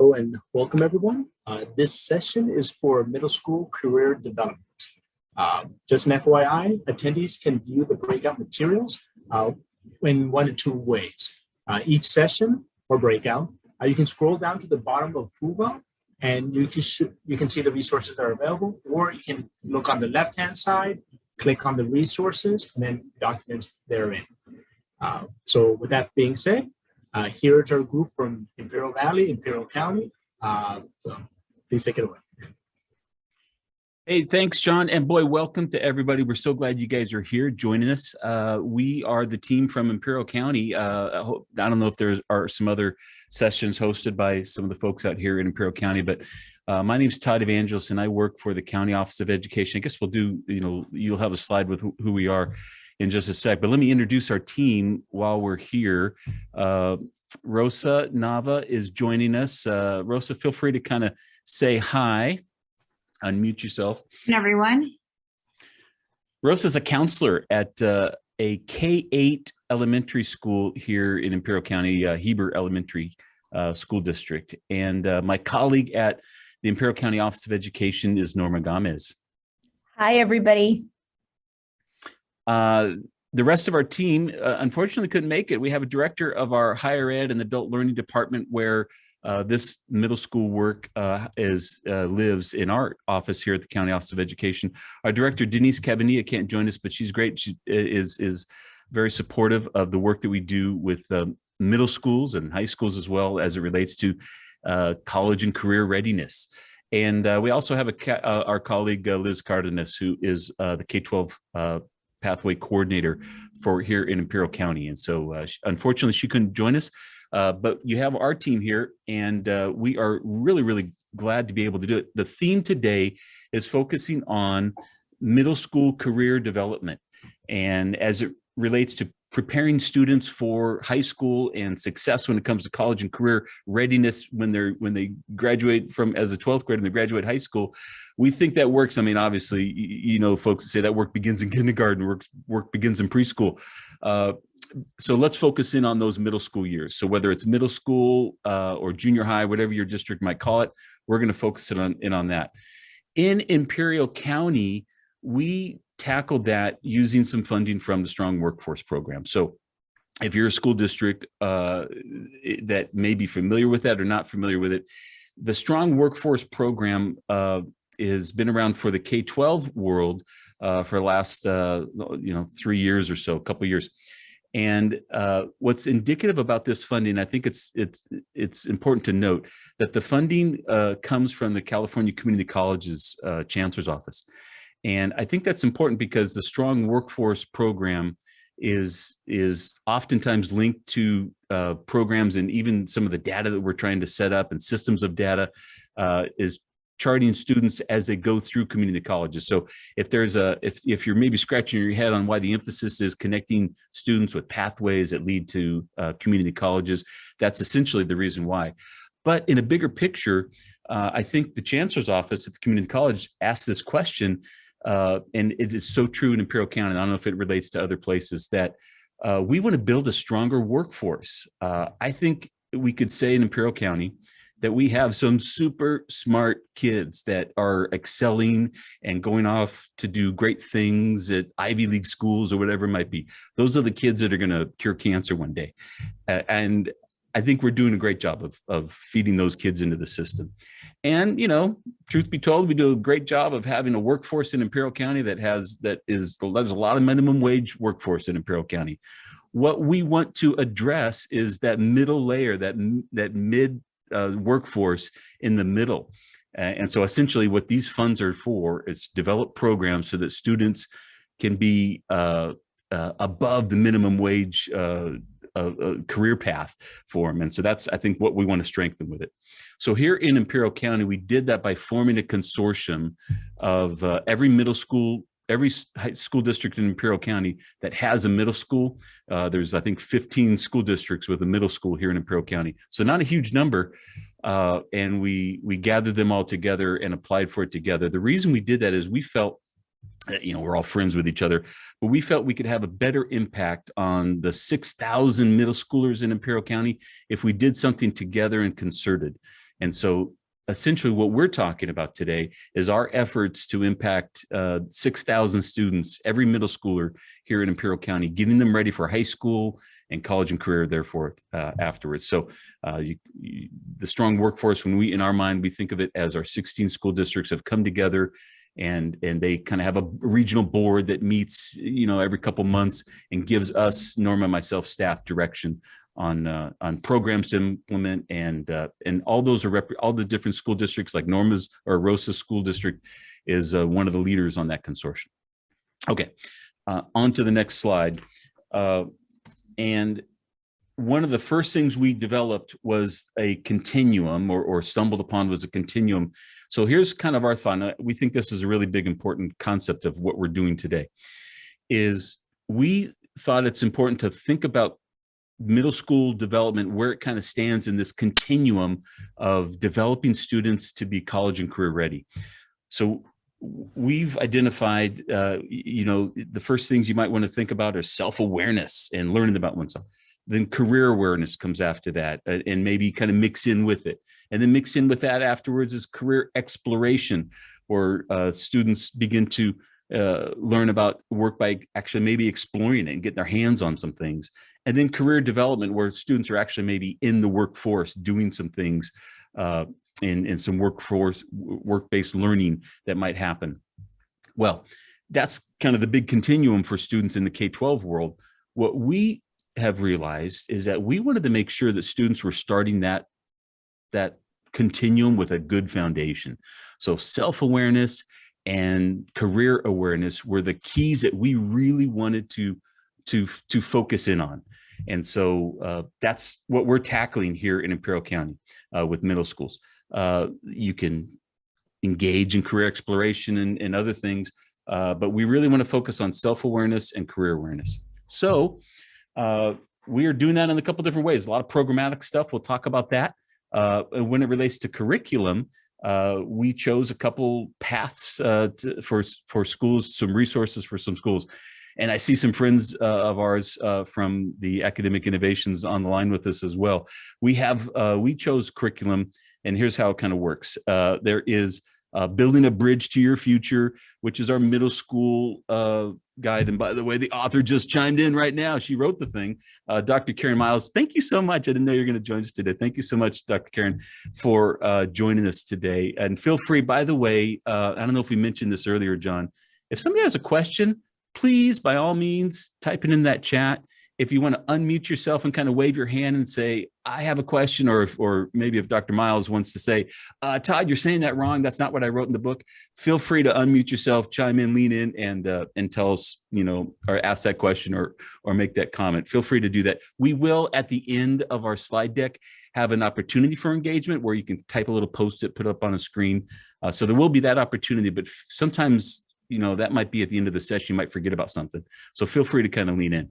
Hello and welcome everyone. This session is for middle school career development. Just an FYI, attendees can view the breakout materials in one of two ways. Each session or breakout, you can scroll down to the bottom of Fuga and you can see the resources that are available, or you can look on the left-hand side, click on the resources, and then documents therein. So with that being said, here is our group from Imperial Valley, Imperial County. So please take it away. Hey, thanks, John. And boy, welcome to everybody. We're so glad you guys are here joining us. We are the team from Imperial County. I don't know if there are some other sessions hosted by some of the folks out here in Imperial County, but my name is Todd Evangelist and I work for the County Office of Education. I guess we'll do, you'll have a slide with who we are in just a sec, but let me introduce our team while we're here. Rosa Nava is joining us. Rosa, feel free to kind of say hi, unmute yourself. Hi, everyone. Rosa's a counselor at a K-8 elementary school here in Imperial County, Heber Elementary School District. And my colleague at the Imperial County Office of Education is Norma Gamez. Hi, everybody. The rest of our team, unfortunately, couldn't make it. We have a director of our higher ed and adult learning department where this middle school work lives in our office here at the County Office of Education. Our director, Denise Cabanilla, can't join us, but she's great. She is very supportive of the work that we do with middle schools and high schools as well as it relates to college and career readiness. And we also have our colleague, Liz Cardenas, who is the K-12 pathway coordinator for here in Imperial County. And so unfortunately she couldn't join us, but you have our team here and we are really, really glad to be able to do it. The theme today is focusing on middle school career development. And as it relates to preparing students for high school and success when it comes to college and career readiness when they graduate from as a 12th grade and they graduate high school, we think that works. I mean, obviously, folks say that work begins in kindergarten, work begins in preschool. So let's focus in on those middle school years. So whether it's middle school or junior high, whatever your district might call it, we're going to focus in on that. In Imperial County, we tackled that using some funding from the Strong Workforce Program. So if you're a school district that may be familiar with that or not familiar with it, the Strong Workforce Program has been around for the K-12 world for the last 3 years or so, a couple of years. And what's indicative about this funding, I think it's important to note that the funding comes from the California Community College's Chancellor's Office. And I think that's important because the Strong Workforce Program is oftentimes linked to programs, and even some of the data that we're trying to set up and systems of data is charting students as they go through community colleges. So if you're maybe scratching your head on why the emphasis is connecting students with pathways that lead to community colleges, that's essentially the reason why. But in a bigger picture, I think the Chancellor's Office at the community college asked this question, and it is so true in Imperial County. I don't know if it relates to other places, that we want to build a stronger workforce. I think we could say in Imperial County that we have some super smart kids that are excelling and going off to do great things at Ivy League schools or whatever it might be. Those are the kids that are going to cure cancer one day. And I think we're doing a great job of feeding those kids into the system. And, truth be told, we do a great job of having a workforce in Imperial County there's a lot of minimum wage workforce in Imperial County. What we want to address is that middle layer, that mid workforce in the middle. And so essentially what these funds are for is develop programs so that students can be above the minimum wage career path for them. And so that's, I think, what we want to strengthen with it. So here in Imperial County, we did that by forming a consortium of every high school district in Imperial County that has a middle school. There's, I think, 15 school districts with a middle school here in Imperial County. So not a huge number. And we gathered them all together and applied for it together. The reason we did that is we felt, we're all friends with each other, but we felt we could have a better impact on the 6,000 middle schoolers in Imperial County if we did something together and concerted. And so essentially what we're talking about today is our efforts to impact 6,000 students, every middle schooler here in Imperial County, getting them ready for high school and college and career, therefore, afterwards. So the strong workforce, when we, in our mind, we think of it as our 16 school districts have come together, and they kind of have a regional board that meets, every couple months and gives us, Norma, myself, staff direction on programs to implement, and all those are all the different school districts, like Norma's or Rosa's school district is one of the leaders on that consortium. Okay, on to the next slide. And one of the first things we developed was a continuum, or stumbled upon was a continuum. So here's kind of our thought. We think this is a really big, important concept of what we're doing today. Is we thought it's important to think about middle school development, where it kind of stands in this continuum of developing students to be college and career ready. So we've identified, the first things you might want to think about are self-awareness and learning about oneself. Then career awareness comes after that, and maybe kind of mix in with it. And then mix in with that afterwards is career exploration, where students begin to learn about work by actually maybe exploring it and getting their hands on some things. And then career development, where students are actually maybe in the workforce doing some things in some work-based learning that might happen. Well, that's kind of the big continuum for students in the K-12 world. What we have realized is that we wanted to make sure that students were starting that continuum with a good foundation. So self-awareness and career awareness were the keys that we really wanted to focus in on. And so that's what we're tackling here in Imperial County with middle schools. You can engage in career exploration and other things, but we really want to focus on self-awareness and career awareness. So we are doing that in a couple different ways. A lot of programmatic stuff. We'll talk about that. When it relates to curriculum, we chose a couple paths for schools, some resources for some schools. And I see some friends of ours from the Academic Innovations on the line with us as well. We chose curriculum, and here's how it kind of works. There is Building a Bridge to Your Future, which is our middle school guide. And by the way, the author just chimed in right now. She wrote the thing. Dr. Karen Miles, thank you so much. I didn't know you were going to join us today. Thank you so much, Dr. Karen, for joining us today. And feel free, by the way, I don't know if we mentioned this earlier, John, if somebody has a question, please, by all means, type it in that chat. If you want to unmute yourself and kind of wave your hand and say, I have a question, or maybe if Dr. Miles wants to say, Todd, you're saying that wrong. That's not what I wrote in the book. Feel free to unmute yourself, chime in, lean in, and tell us, or ask that question or make that comment. Feel free to do that. We will, at the end of our slide deck, have an opportunity for engagement where you can type a little Post-it, put up on a screen. So there will be that opportunity, but sometimes, that might be at the end of the session, you might forget about something. So feel free to kind of lean in.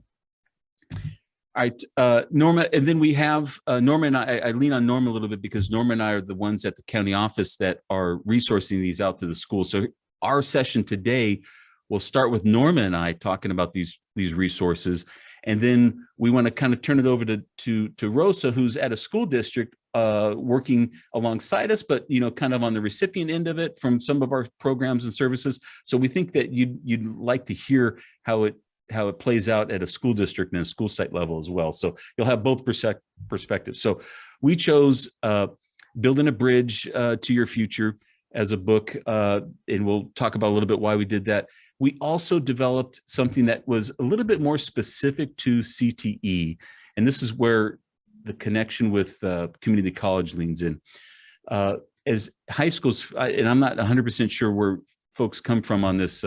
All right, Norma, and then we have Norma and I lean on Norma a little bit because Norma and I are the ones at the county office that are resourcing these out to the school. So our session today will start with Norma and I talking about these resources. And then we want to kind of turn it over to Rosa, who's at a school district working alongside us, but kind of on the recipient end of it from some of our programs and services. So we think that you'd like to hear how it plays out at a school district and a school site level as well. So you'll have both perspectives. So we chose Building a Bridge to Your Future as a book, and we'll talk about a little bit why we did that. We also developed something that was a little bit more specific to CTE, and this is where the connection with community college leans in. As high schools, and I'm not 100% sure where folks come from on this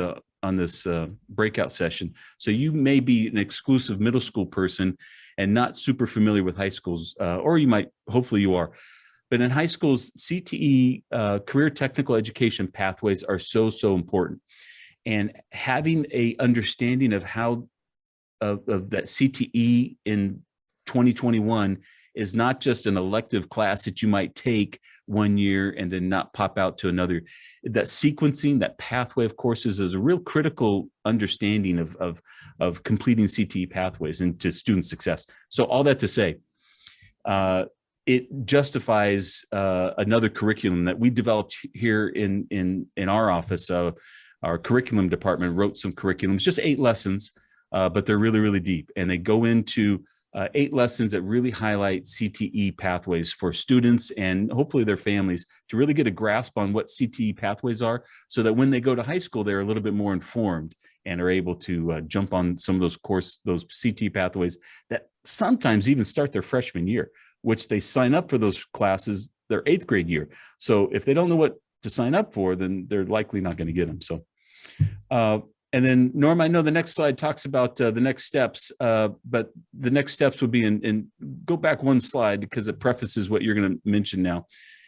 breakout session. So you may be an exclusive middle school person and not super familiar with high schools, or you might, hopefully you are. But in high schools, CTE, career technical education pathways are so important. And having a understanding of how of that CTE in 2021 is not just an elective class that you might take one year and then not pop out to another. That sequencing, that pathway of courses is a real critical understanding of completing CTE pathways and to student success. So all that to say, it justifies another curriculum that we developed here in our office. Our curriculum department wrote some curriculums, just 8 lessons, but they're really, really deep. And they go into 8 lessons that really highlight CTE pathways for students and hopefully their families to really get a grasp on what CTE pathways are, so that when they go to high school, they're a little bit more informed and are able to jump on some of those CTE pathways that sometimes even start their freshman year, which they sign up for those classes their 8th grade year. So if they don't know what to sign up for, then they're likely not going to get them. So, and then Norma, I know the next slide talks about the next steps, but the next steps would be in go back one slide because it prefaces what you're going to mention now.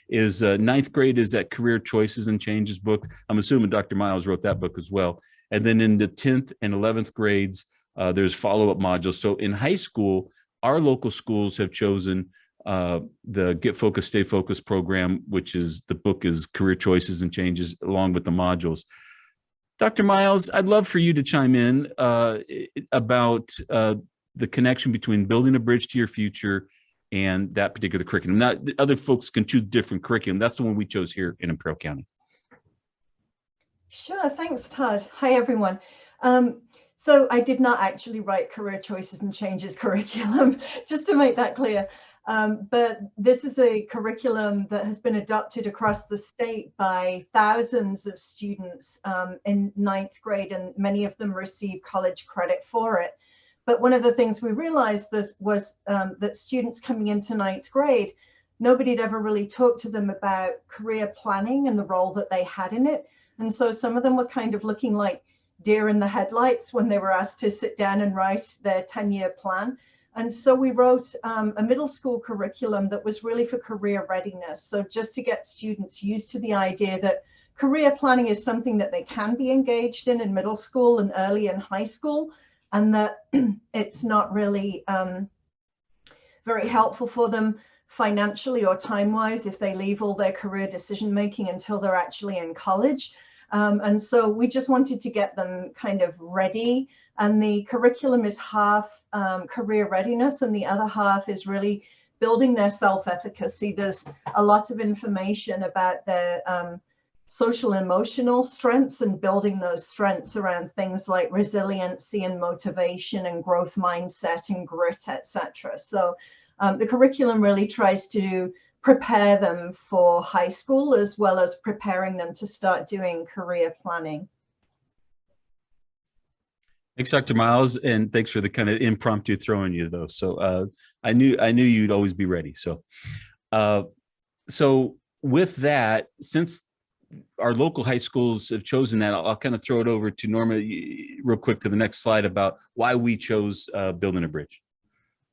Is 9th grade is that Career Choices and Changes book. I'm assuming Dr. Miles wrote that book as well. And then in the 10th and 11th grades, there's follow-up modules. So in high school, our local schools have chosen the Get Focused, Stay Focused program, which is the book is Career Choices and Changes along with the modules. Dr. Miles, I'd love for you to chime in about the connection between building a bridge to your future and that particular curriculum. Now, other folks can choose different curriculum. That's the one we chose here in Imperial County. Sure, thanks, Todd. Hi, everyone. So I did not actually write Career Choices and Changes curriculum, just to make that clear. But this is a curriculum that has been adopted across the state by thousands of students in 9th grade, and many of them receive college credit for it. But one of the things we realized was that students coming into 9th grade, nobody had ever really talked to them about career planning and the role that they had in it. And so some of them were kind of looking like deer in the headlights when they were asked to sit down and write their 10-year plan. And so we wrote a middle school curriculum that was really for career readiness. So just to get students used to the idea that career planning is something that they can be engaged in middle school and early in high school, and that it's not really very helpful for them financially or time-wise if they leave all their career decision-making until they're actually in college. And so we just wanted to get them kind of ready. And the curriculum is half career readiness and the other half is really building their self-efficacy. There's a lot of information about their social and emotional strengths and building those strengths around things like resiliency and motivation and growth mindset and grit, etc. So the curriculum really tries to prepare them for high school as well as preparing them to start doing career planning. Thanks, Dr. Miles, and thanks for the kind of impromptu throwing you though. So I knew you'd always be ready. So so with that, since our local high schools have chosen that, I'll kind of throw it over to Norma real quick to the next slide about why we chose Building a Bridge.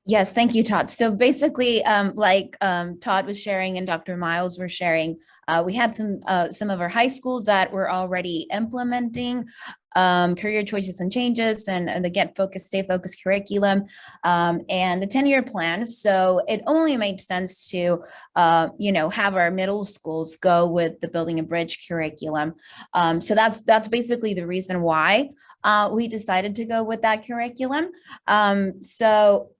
Yes, thank you, Todd. So basically, like Todd was sharing and Dr. Miles were sharing, we had some of our high schools that were already implementing career choices and changes and the Get Focused, Stay Focused curriculum and the 10-year plan. So it only made sense to, have our middle schools go with the Building a Bridge curriculum. So that's basically the reason why we decided to go with that curriculum. So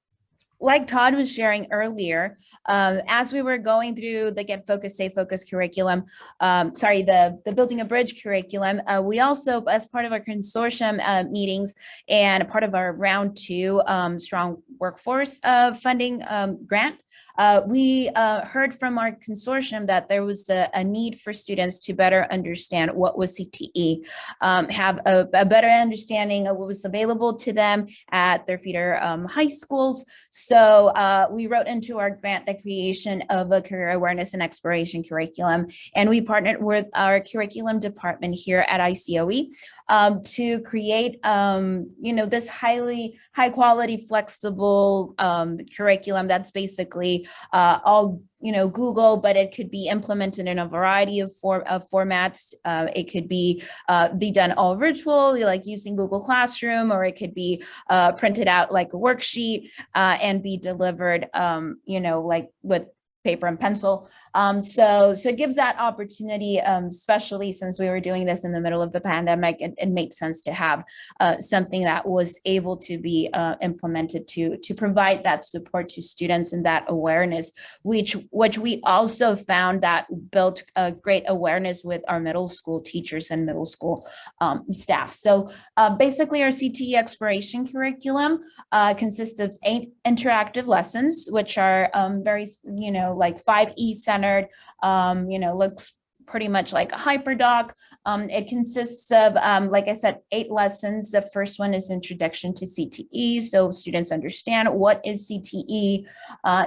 like Todd was sharing earlier, as we were going through the Get Focused, Stay Focused curriculum, the Building a Bridge curriculum, we also, as part of our consortium meetings and part of our round 2 strong workforce funding grant, we heard from our consortium that there was a need for students to better understand what was CTE, have a better understanding of what was available to them at their feeder high schools. So we wrote into our grant the creation of a career awareness and exploration curriculum, and we partnered with our curriculum department here at ICOE to create, this high quality, flexible curriculum that's basically all Google, but it could be implemented in a variety of formats. It could be done all virtual, like using Google Classroom, or it could be printed out like a worksheet and be delivered, like with paper and pencil. So it gives that opportunity, especially since we were doing this in the middle of the pandemic. It made sense to have something that was able to be implemented to provide that support to students and that awareness, which we also found that built a great awareness with our middle school teachers and middle school staff. So basically our Cte Exploration Curriculum consists of 8 interactive lessons, which are very, like 5E centered, looks pretty much like a hyperdoc. It consists of, like I said, 8 lessons. The first one is Introduction to CTE, so students understand what is CTE.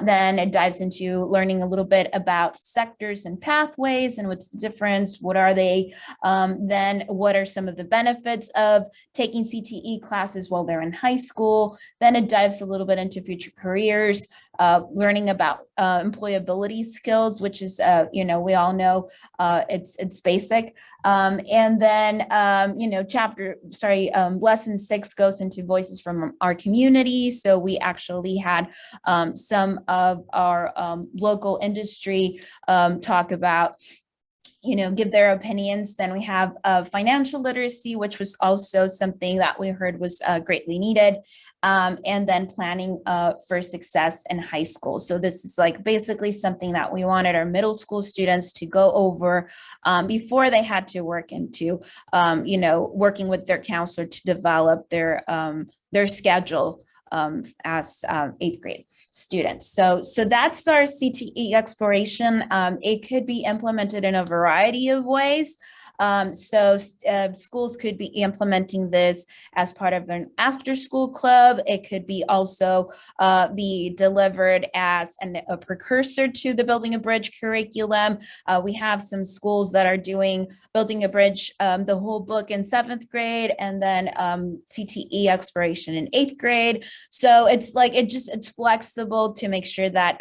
Then it dives into learning a little bit about sectors and pathways and what's the difference, what are they, then what are some of the benefits of taking CTE classes while they're in high school. Then it dives a little bit into future careers, learning about employability skills, which is, we all know it's basic. And then, lesson 6 goes into voices from our community. So we actually had some of our local industry talk about, give their opinions. Then we have financial literacy, which was also something that we heard was greatly needed. And then planning for success in high school. So this is like basically something that we wanted our middle school students to go over before they had to work into, working with their counselor to develop their schedule as 8th grade students. So that's our CTE exploration. It could be implemented in a variety of ways. Schools could be implementing this as part of an after-school club. It could be also be delivered as a precursor to the Building a Bridge curriculum. We have some schools that are doing Building a Bridge, the whole book in 7th grade, and then CTE exploration in 8th grade. So it's like, it's flexible to make sure that,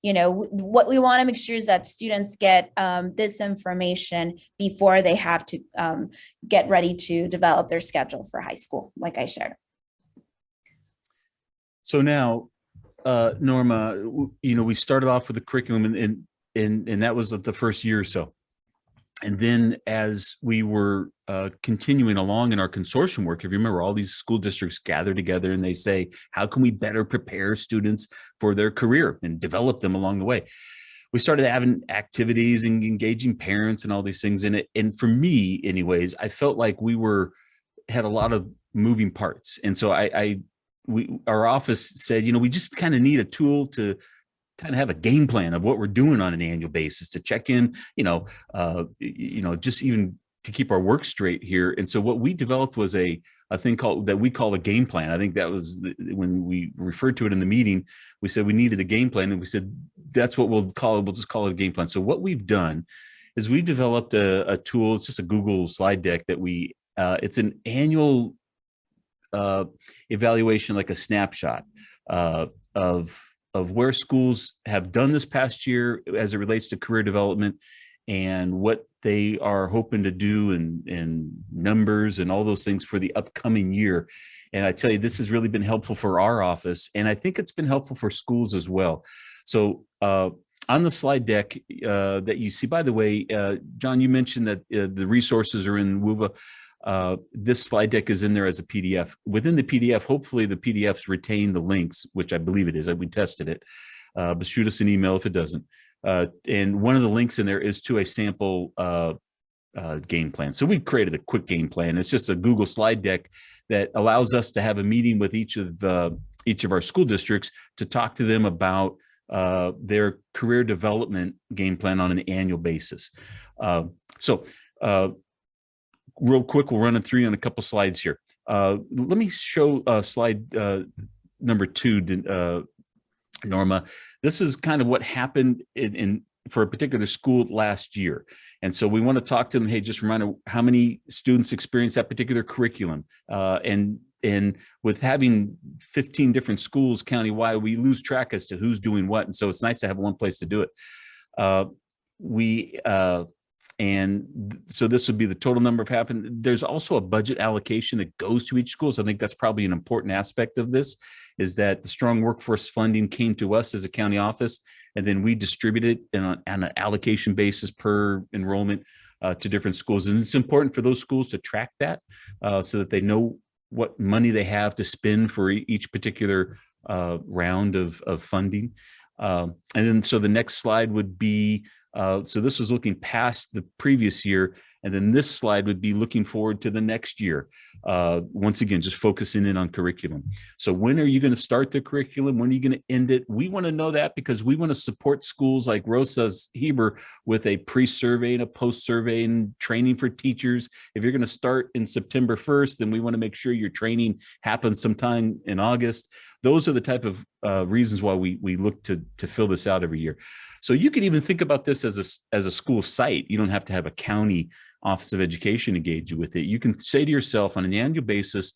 what we want to make sure is that students get this information before they have to get ready to develop their schedule for high school, like I shared. So now, Norma, we started off with the curriculum and that was the first year or so. And then as we were continuing along in our consortium work, if you remember, all these school districts gather together and they say, how can we better prepare students for their career and develop them along the way? We started having activities and engaging parents and all these things in it. And for me, anyways, I felt like we had a lot of moving parts. And so our office said, we just kind of need a tool to kind of have a game plan of what we're doing on an annual basis to check in, just even to keep our work straight here. And so what we developed was a thing that we call a game plan. I think that was when we referred to it in the meeting, we said we needed a game plan, and we said, that's what we'll call it. We'll just call it a game plan. So what we've done is we've developed a tool. It's just a Google slide deck that it's an annual evaluation, like a snapshot of where schools have done this past year as it relates to career development and what they are hoping to do and numbers and all those things for the upcoming year. And I tell you, this has really been helpful for our office. And I think it's been helpful for schools as well. So on the slide deck that you see, by the way, John, you mentioned that the resources are in WUVA. This slide deck is in there as a PDF. Within the PDF, hopefully the PDFs retain the links, which I believe it is. We tested it, but shoot us an email if it doesn't. And one of the links in there is to a sample game plan. So we created a quick game plan. It's just a Google slide deck that allows us to have a meeting with each of our school districts to talk to them about their career development game plan on an annual basis. Real quick, we'll run it through on a couple slides here. Let me show slide number 2, Norma. This is kind of what happened for a particular school last year. And so we want to talk to them. Hey, just remind them how many students experience that particular curriculum. And with having 15 different schools countywide, we lose track as to who's doing what. And so it's nice to have one place to do it. so this would be the total number of happened. There's also a budget allocation that goes to each school. So I think that's probably an important aspect of this, is that the strong workforce funding came to us as a county office, and then we distributed it on an allocation basis per enrollment to different schools. And it's important for those schools to track that so that they know what money they have to spend for each particular round of funding. And then so the next slide would be, so this was looking past the previous year, and then this slide would be looking forward to the next year. Once again, just focusing in on curriculum. So when are you going to start the curriculum? When are you going to end it? We want to know that because we want to support schools like Rosa's Heber with a pre-survey and a post-survey and training for teachers. If you're going to start in September 1st, then we want to make sure your training happens sometime in August. Those are the type of reasons why we look to fill this out every year. So you could even think about this as a school site. You don't have to have a county Office of Education engage you with it. You can say to yourself on an annual basis,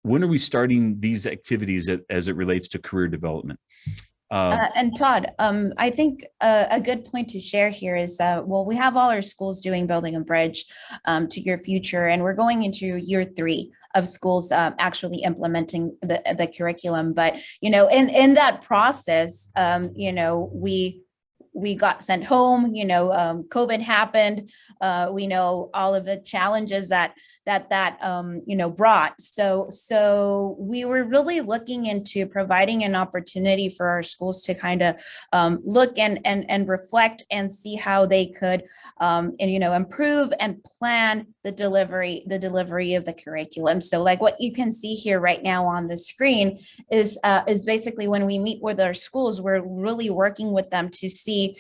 when are we starting these activities as it relates to career development? And Todd, I think a good point to share here is, well, we have all our schools doing Building a Bridge to Your Future, and we're going into year 3 of schools actually implementing the curriculum. But, you know, in that process, you know, we got sent home, you know, COVID happened. We know all of the challenges that you know, brought. So we were really looking into providing an opportunity for our schools to kind of look and reflect and see how they could, and, you know, improve and plan the delivery of the curriculum. So like what you can see here right now on the screen is basically when we meet with our schools, we're really working with them to see,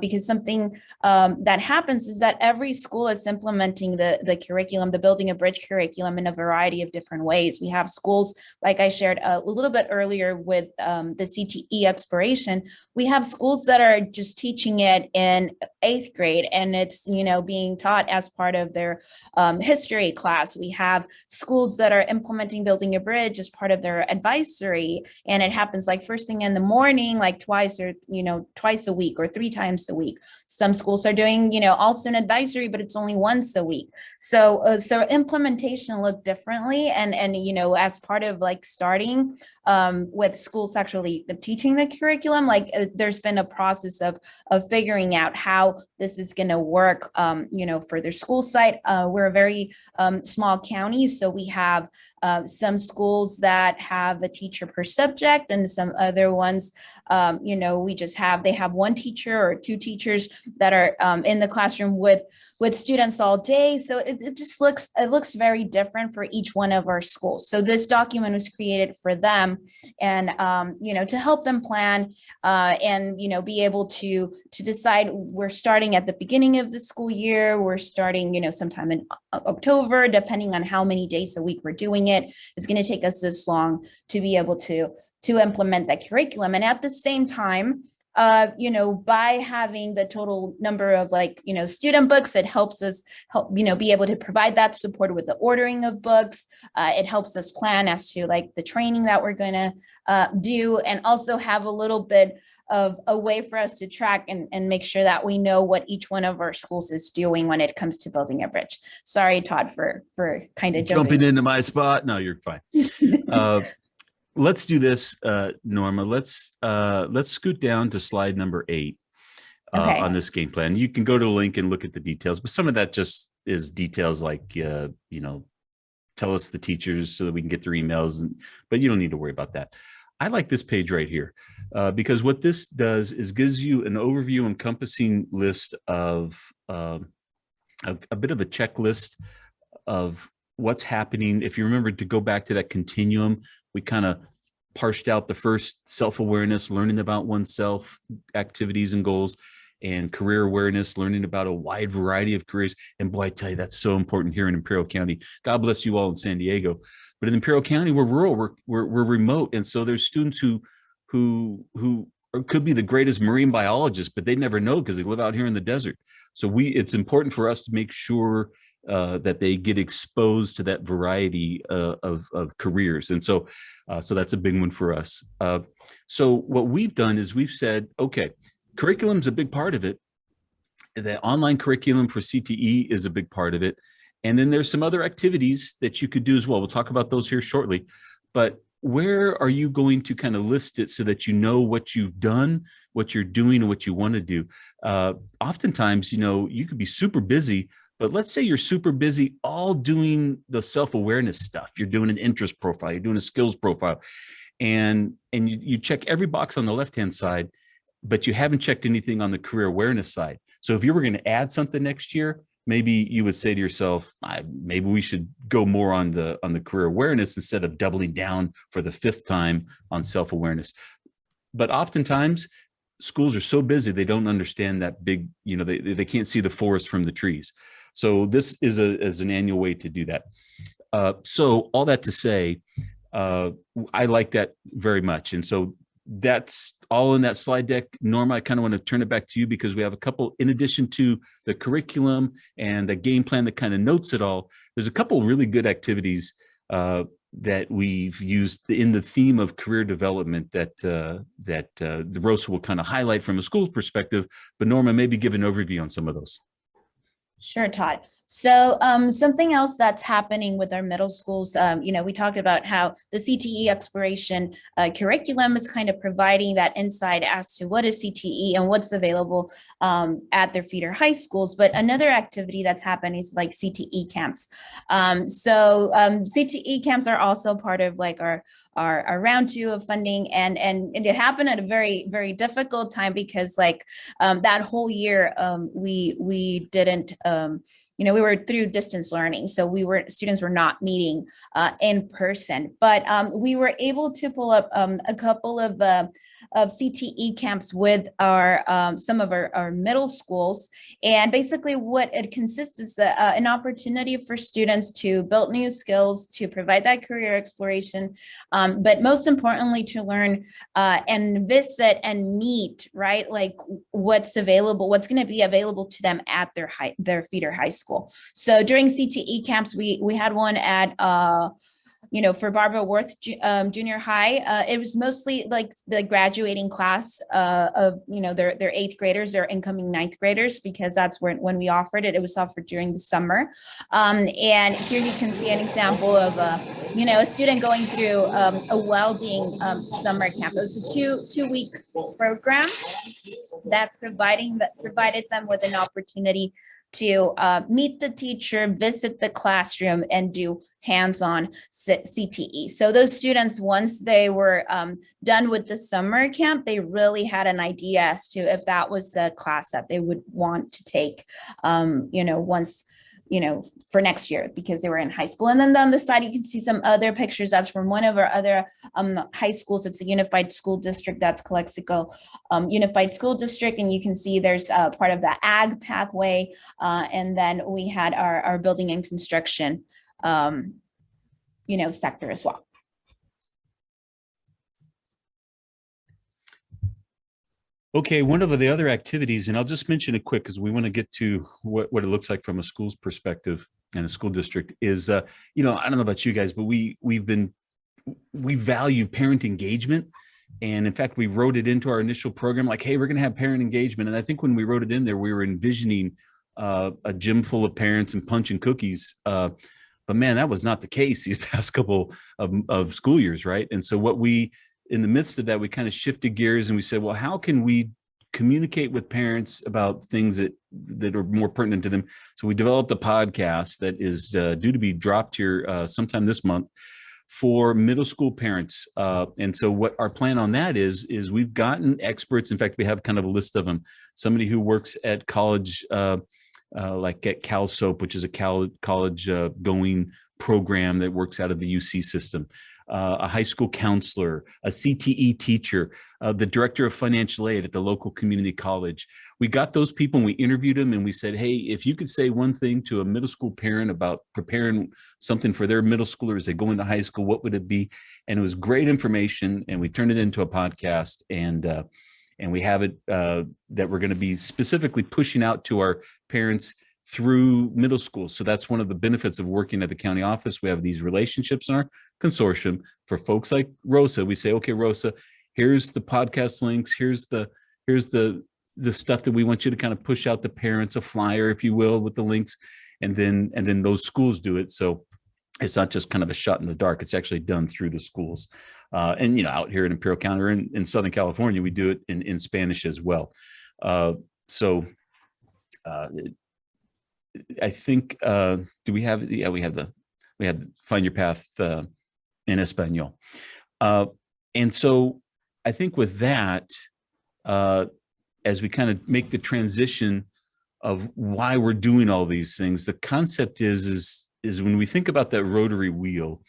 because something that happens is that every school is implementing the curriculum, the Building a Bridge curriculum, in a variety of different ways. We have schools, like I shared a little bit earlier with the Cte Exploration, we have schools that are just teaching it in 8th grade, and it's, you know, being taught as part of their history class. We have schools that are implementing Building a Bridge as part of their advisory, and it happens like first thing in the morning, like twice a week or 3 times a week. Some schools are doing, you know, also an advisory, but it's only once a week. So implementation look differently, and you know, as part of like starting with schools actually teaching the curriculum, like there's been a process of figuring out how this is going to work, you know, for their school site. We're a very small county, so we have some schools that have a teacher per subject, and some other ones, you know, they have 1 teacher or 2 teachers that are in the classroom with students all day. So it just looks very different for each one of our schools. So this document was created for them, and you know, to help them plan and, you know, be able to decide, we're starting at the beginning of the school year, we're starting, you know, sometime in October, depending on how many days a week we're doing it. It's going to take us this long to be able to implement that curriculum. And at the same time, you know, by having the total number of, like, you know, student books, it helps us you know, be able to provide that support with the ordering of books. It helps us plan as to like the training that we're going to do, and also have a little bit of a way for us to track and make sure that we know what each one of our schools is doing when it comes to Building a Bridge. Sorry, Todd, for kind of jumping into my spot. No, you're fine. Let's do this, Norma. Let's scoot down to slide number 8 on this game plan. You can go to the link and look at the details, but some of that just is details like, you know, tell us the teachers so that we can get their emails, but you don't need to worry about that. I like this page right here because what this does is gives you an overview encompassing list of a bit of a checklist of what's happening. If you remember to go back to that continuum, we kind of parsed out the first self-awareness, learning about oneself, activities and goals, and career awareness, learning about a wide variety of careers. And boy, I tell you, that's so important here in Imperial County. God bless you all in San Diego. But in Imperial County, we're rural, we're remote. And so there's students who could be the greatest marine biologists, but they never know because they live out here in the desert. So it's important for us to make sure that they get exposed to that variety of careers. And so that's a big one for us. So what we've done is we've said, okay, curriculum's a big part of it. the online curriculum for CTE is a big part of it. And then there's some other activities that you could do as well. We'll talk about those here shortly. But where are you going to kind of list it so that you know what you've done, what you're doing, and what you want to do? Oftentimes, you could be super busy, but let's say you're super busy all doing the self-awareness stuff. You're doing an interest profile, you're doing a skills profile, and you check every box on the left-hand side, but you haven't checked anything on the career awareness side. So if you were going to add something next year, maybe you would say to yourself, maybe we should go more on the career awareness instead of doubling down for the 5th time on self-awareness. But oftentimes schools are so busy, they don't understand that big, they can't see the forest from the trees. So this is an annual way to do that. So all that to say, I like that very much. And so that's all in that slide deck. Norma, I kind of want to turn it back to you because we have a couple, in addition to the curriculum and the game plan that kind of notes it all, there's a couple really good activities that we've used in the theme of career development that the Rosa will kind of highlight from a school's perspective. But Norma, maybe give an overview on some of those. Sure, Todd. So something else that's happening with our middle schools, we talked about how the Cte Exploration Curriculum is kind of providing that insight as to what is CTE and what's available at their feeder high schools. But another activity that's happening is like Cte Camps. Cte Camps are also part of like our round 2 of funding, and it happened at a very, very difficult time because like that whole year we didn't we were through distance learning, so students were not meeting in person, but we were able to pull up a couple of CTE camps with some of our middle schools. And basically what it consists is an opportunity for students to build new skills, to provide that career exploration, but most importantly to learn and visit and meet, right, like what's available, what's going to be available to them at their feeder high school. So during CTE camps, we had one at for Barbara Worth Junior High. It was mostly like the graduating class of their 8th graders, their incoming 9th graders, because that's when we offered it. It was offered during the summer, and here you can see an example of a student going through a welding summer camp. It was a two-week program that provided them with an opportunity to meet the teacher, visit the classroom, and do hands-on CTE. So those students, once they were done with the summer camp, they really had an idea as to if that was a class that they would want to take, once, for next year, because they were in high school. And then on the side, you can see some other pictures. That's from one of our other high schools. It's a unified school district. That's Calexico Unified School District. And you can see there's part of the ag pathway. And then we had our building and construction, sector as well. Okay, one of the other activities, and I'll just mention it quick because we want to get to what it looks like from a school's perspective and a school district is, I don't know about you guys, but we value parent engagement. And in fact, we wrote it into our initial program, like, hey, we're going to have parent engagement. And I think when we wrote it in there, we were envisioning a gym full of parents and punch and cookies. But man, that was not the case these past couple of school years, right? And so in the midst of that, we kind of shifted gears and we said, well, how can we communicate with parents about things that are more pertinent to them? So we developed a podcast that is due to be dropped here sometime this month for middle school parents. And so what our plan on that is we've gotten experts. In fact, we have kind of a list of them. Somebody who works at college, like at Cal Soap, which is a college going program that works out of the UC system. A high school counselor, a CTE teacher, the director of financial aid at the local community college. We got those people and we interviewed them and we said, hey, if you could say one thing to a middle school parent about preparing something for their middle schooler as they go into high school, what would it be? And it was great information, and we turned it into a podcast, and we have it that we're going to be specifically pushing out to our parents through middle school. So that's one of the benefits of working at the county office. We have these relationships in our consortium for folks like Rosa. We say, okay, Rosa, here's the podcast links. Here's the the stuff that we want you to kind of push out to parents, a flyer, if you will, with the links, and then those schools do it. So it's not just kind of a shot in the dark. It's actually done through the schools. And, you know, out here in Imperial County or in Southern California, we do it in Spanish as well. So I think, do we have, yeah, we have Find Your Path in Espanol. And so I think with that, as we kind of make the transition of why we're doing all these things, the concept is when we think about that rotary wheel,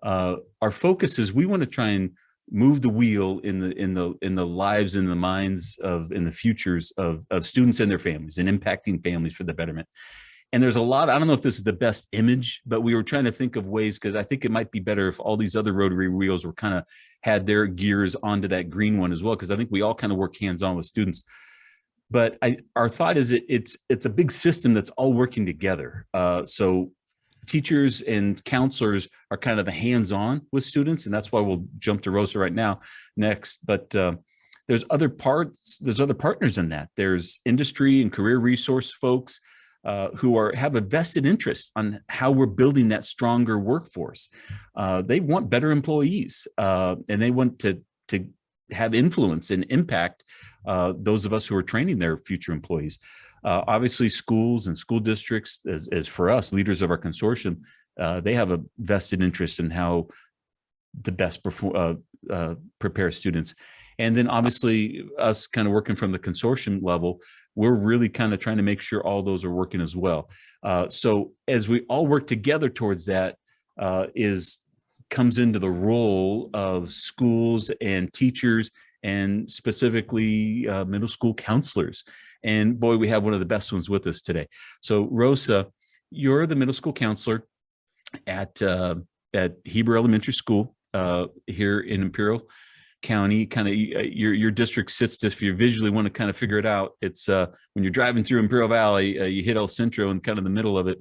our focus is we want to try and move the wheel in the lives and the minds of in the futures of students and their families, and impacting families for the betterment. And there's a lot, I don't know if this is the best image, but we were trying to think of ways, because I think it might be better if all these other rotary wheels were kind of had their gears onto that green one as well, because I think we all kind of work hands-on with students. But our thought is it's a big system that's all working together. So teachers and counselors are kind of the hands-on with students, and that's why we'll jump to Rosa right now next. But there's other partners in that. There's industry and career resource folks who have a vested interest on how we're building that stronger workforce. They want better employees, and they want to have influence and impact those of us who are training their future employees. Obviously, schools and school districts, as for us, leaders of our consortium, they have a vested interest in how to best prepare students. And then obviously us kind of working from the consortium level, we're really kind of trying to make sure all those are working as well. So as we all work together towards that, comes into the role of schools and teachers, and specifically middle school counselors. And boy, we have one of the best ones with us today. So Rosa, you're the middle school counselor at Heber Elementary School here in Imperial County. Kind of your district sits, if you visually want to kind of figure it out, it's when you're driving through Imperial Valley, you hit El Centro, and kind of the middle of it.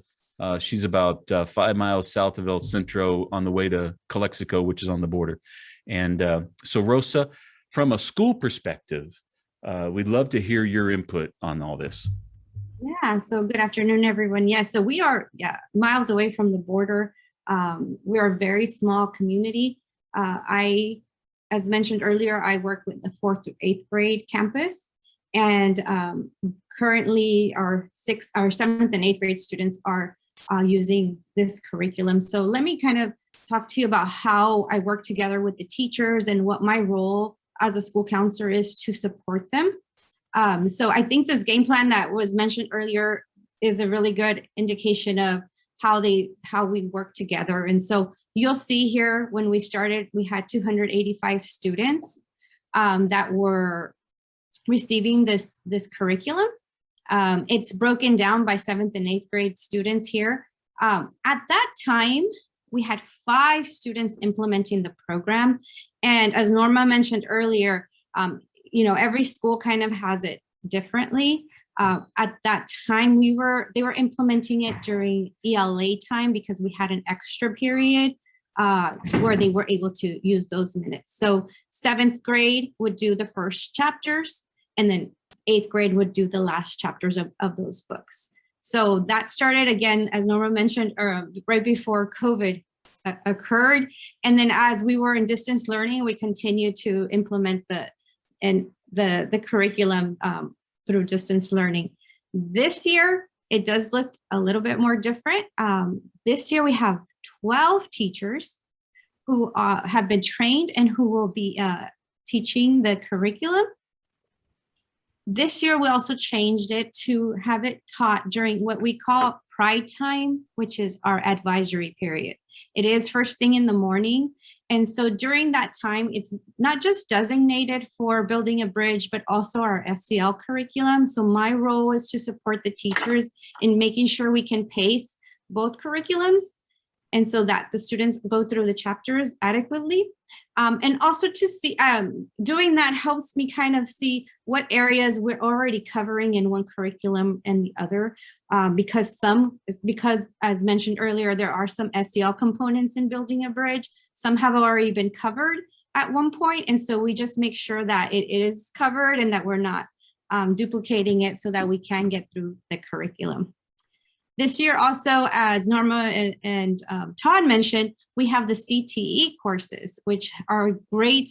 She's about 5 miles south of El Centro on the way to Calexico, which is on the border. And so Rosa, from a school perspective, we'd love to hear your input on all this. Yeah, so good afternoon, everyone. Yeah, so we are miles away from the border. We are a very small community. As mentioned earlier, I work with the 4th to 8th grade campus, and currently our 7th and 8th grade students are using this curriculum. So let me kind of talk to you about how I work together with the teachers and what my role as a school counselor is to support them. So I think this game plan that was mentioned earlier is a really good indication of how we work together. And so you'll see here, when we started, we had 285 students that were receiving this curriculum. It's broken down by 7th and 8th grade students here. At that time, we had 5 students implementing the program. And as Norma mentioned earlier, every school kind of has it differently. At that time, they were implementing it during ELA time because we had an extra period where they were able to use those minutes. So 7th grade would do the first chapters, and then 8th grade would do the last chapters of those books. So that started, again, as Norma mentioned, right before COVID occurred. And then as we were in distance learning, we continued to implement the curriculum through distance learning. This year, it does look a little bit more different. This year, we have 12 teachers who have been trained and who will be teaching the curriculum. This year, we also changed it to have it taught during what we call pride time, which is our advisory period. It is first thing in the morning. And so during that time, it's not just designated for building a bridge, but also our SEL curriculum. So my role is to support the teachers in making sure we can pace both curriculums, and so that the students go through the chapters adequately. And also to see, doing that helps me kind of see what areas we're already covering in one curriculum and the other, because as mentioned earlier, there are some SEL components in building a bridge. Some have already been covered at one point. And so we just make sure that it is covered and that we're not duplicating it so that we can get through the curriculum. This year also, as Norma and Todd mentioned, we have the Cte courses, which are a great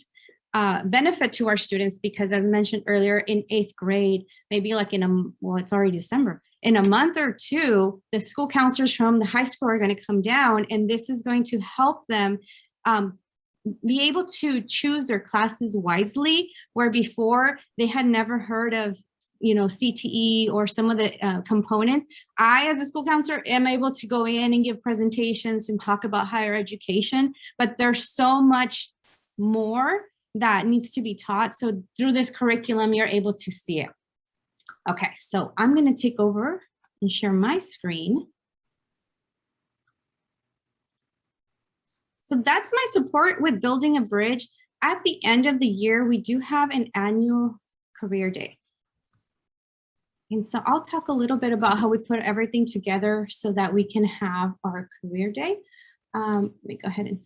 benefit to our students because, as mentioned earlier, in 8th grade, maybe like well, it's already December, in a month or two, the school counselors from the high school are going to come down, and this is going to help them be able to choose their classes wisely, where before they had never heard of Cte or some of the components. I, as a school counselor, am able to go in and give presentations and talk about higher education, but there's so much more that needs to be taught. So through this curriculum, you're able to see it. Okay, so I'm going to take over and share my screen. So that's my support with building a bridge. At the end of the year, we do have an annual career day. And so I'll talk a little bit about how we put everything together so that we can have our career day. Let me go ahead and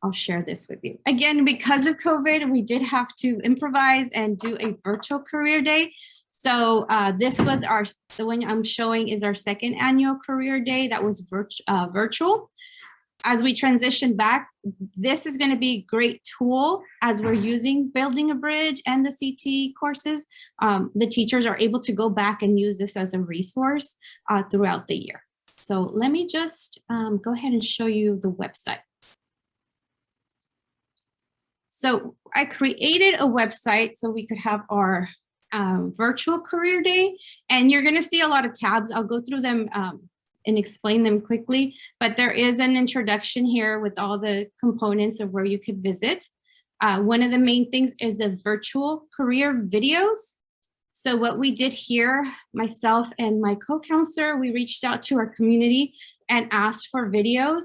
I'll share this with you. Again, because of COVID, we did have to improvise and do a virtual career day. So this was the one I'm showing is our second annual career day that was virtual. As we transition back, this is going to be a great tool as we're using Building a Bridge and the Cte courses. The teachers are able to go back and use this as a resource throughout the year. So let me just go ahead and show you the website. So I created a website so we could have our virtual career day, and you're going to see a lot of tabs. I'll go through them and explain them quickly, but there is an introduction here with all the components of where you could visit. One of the main things is the virtual career videos. So what we did here, myself and my co-counselor, we reached out to our community and asked for videos.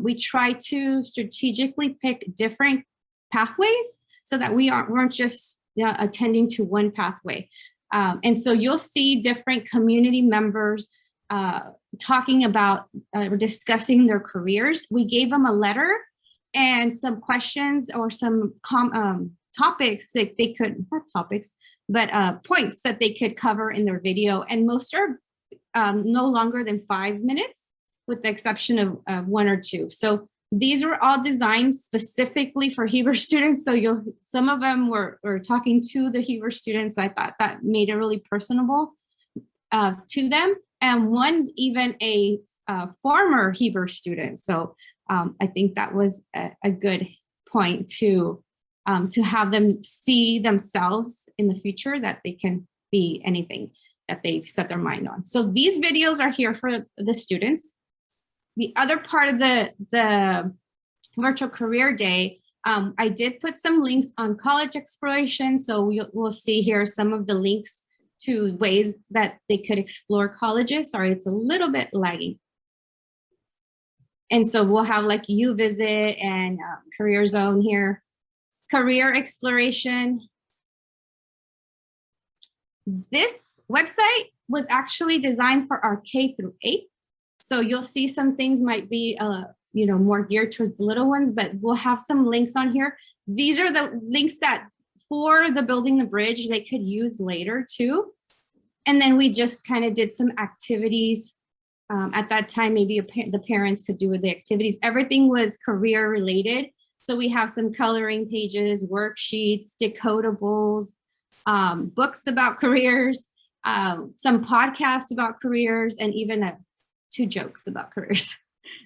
We tried to strategically pick different pathways so that we weren't just attending to one pathway. And so you'll see different community members talking about or discussing their careers. We gave them a letter and some questions or some topics that they could, not topics, but points that they could cover in their video. And most are no longer than 5 minutes, with the exception of 1 or 2. So these were all designed specifically for Heber students. So some of them were talking to the Heber students. I thought that made it really personable to them. And one's even a former Heber student. So I think that was a good point to have them see themselves in the future, that they can be anything that they've set their mind on. So these videos are here for the students. The other part of the virtual career day, I did put some links on college exploration. So we'll see here some of the links to ways that they could explore colleges. Sorry, it's a little bit laggy. And so we'll have like UVisit and Career Zone here. Career exploration. This website was actually designed for our K through 8. So you'll see some things might be more geared towards the little ones, but we'll have some links on here. These are the links that for the Building the Bridge they could use later too. And then we just kind of did some activities. At that time, maybe the parents could do with the activities. Everything was career related. So we have some coloring pages, worksheets, decodables, books about careers, some podcasts about careers, and even 2 jokes about careers.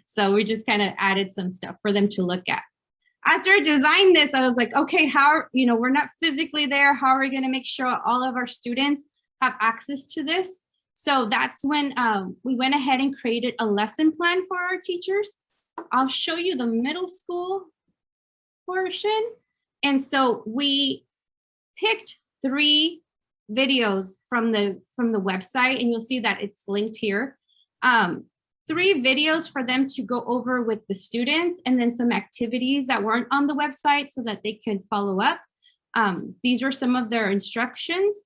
So we just kind of added some stuff for them to look at. After I designed this, I was like, okay, we're not physically there. How are we going to make sure all of our students have access to this? So that's when we went ahead and created a lesson plan for our teachers. I'll show you the middle school portion. And so we picked 3 videos from the website, and you'll see that it's linked here. 3 videos for them to go over with the students, and then some activities that weren't on the website so that they could follow up. These were some of their instructions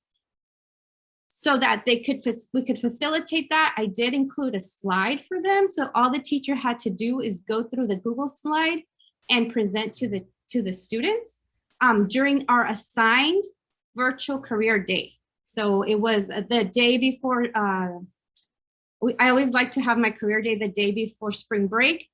so that we could facilitate that. I did include a slide for them. So all the teacher had to do is go through the Google slide and present to the students. During our assigned virtual career day. So it was the day before, I always like to have my career day the day before spring break.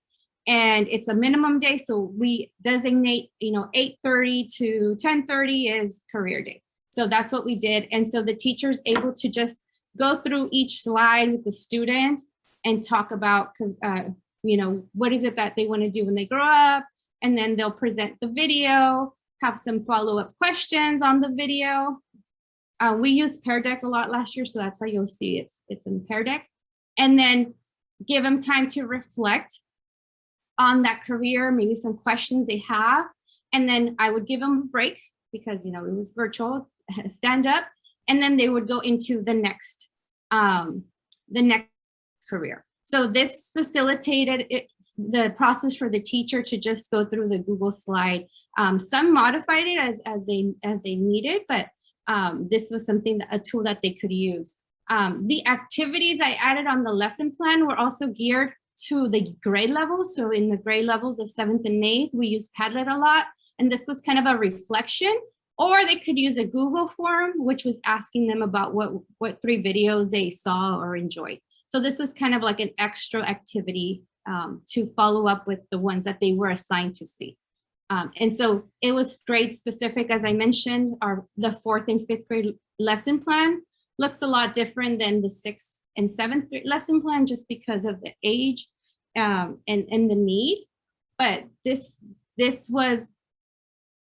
And it's a minimum day. So we designate, 8:30 to 10:30 is career day. So that's what we did. And so the teacher's able to just go through each slide with the student and talk about, what is it that they want to do when they grow up. And then they'll present the video, have some follow-up questions on the video. We used Pear Deck a lot last year, so that's how you'll see it's in Pear Deck. And then give them time to reflect on that career, maybe some questions they have. And then I would give them a break because, it was virtual, stand up, and then they would go into the next career. So this facilitated the process for the teacher to just go through the Google slide. Some modified it as they needed, but this was a tool that they could use. The activities I added on the lesson plan were also geared to the grade levels. So in the grade levels of 7th and 8th, we use Padlet a lot. And this was kind of a reflection, or they could use a Google form, which was asking them about what 3 videos they saw or enjoyed. So this was kind of like an extra activity to follow up with the ones that they were assigned to see. And so it was grade specific, as I mentioned. The 4th and 5th grade lesson plan looks a lot different than the 6th and 7th grade lesson plan, just because of the age and the need. But this was